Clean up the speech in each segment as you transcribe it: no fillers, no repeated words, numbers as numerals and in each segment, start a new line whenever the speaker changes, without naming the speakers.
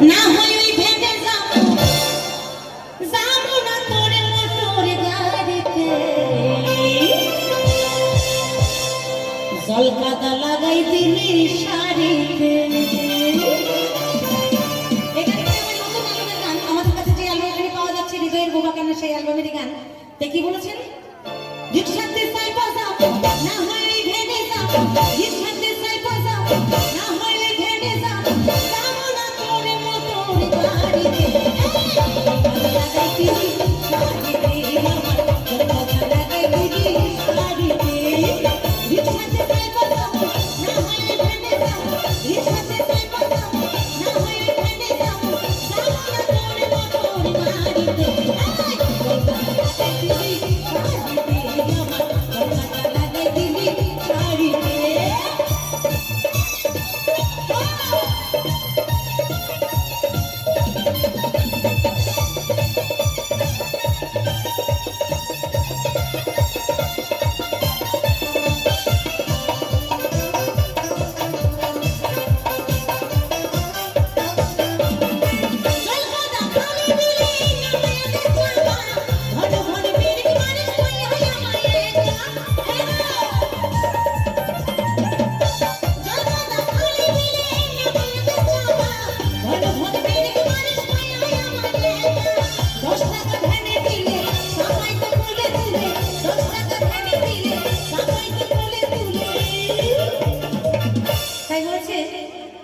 না হয় ওই ভেঙে যাবো যাবো না তোর মোটর গাড়িতে জলকাদা লাগাই দিলি শাড়িতে। আমাদের কাছে যে অ্যালবামটি পাওয়া যাচ্ছে হৃদয়ের বোবা কেন সেই অ্যালবামেরই গান কি বলেছেন? রিকশাতে সাই বাজাবো না হয় ওই ভেঙে যাবো রিকশাতে সাই বাজাবো না হয় ওই ভেঙে যাবো যাবো না তোর মোটর গাড়িতে লাগাই দিলি শাড়িতে আমার লাগাই দিলি শাড়িতে রিকশাতে সাই বাজাবো না হয় ওই ভেঙে যাবো রিকশাতে সাই বাজাবো না হয় ওই ভেঙে যাবো যাবো না তোর মোটর গাড়িতে লাগাই দিলি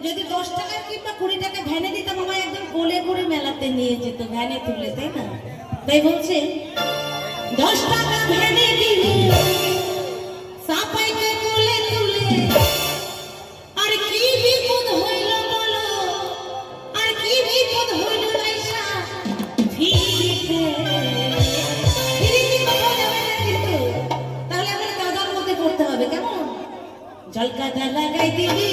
যদি 10 টাকা কিংবা 20 টাকা ভ্যানে দিতাম আমায় একদম কোলে করে মেলাতে নিয়ে যেত ভ্যানে তুলে, তাই না? তাই বলছে 10 টাকা ভ্যানে দিলে সাপাইতে কোলে তুলে আর কি বিপদ হইল বলো আর কি বিপদ হইল আয়শা ফিরিতে ফিরিতে কথা যাবে না কিন্তু তাহলে আমাদের কাদার মধ্যে পড়তে হবে কেমন? জলকাদা লাগাই দিবি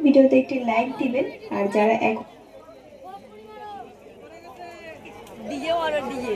ভিডিওতে একটি লাইক দিবেন আর যারা এক
ডিজে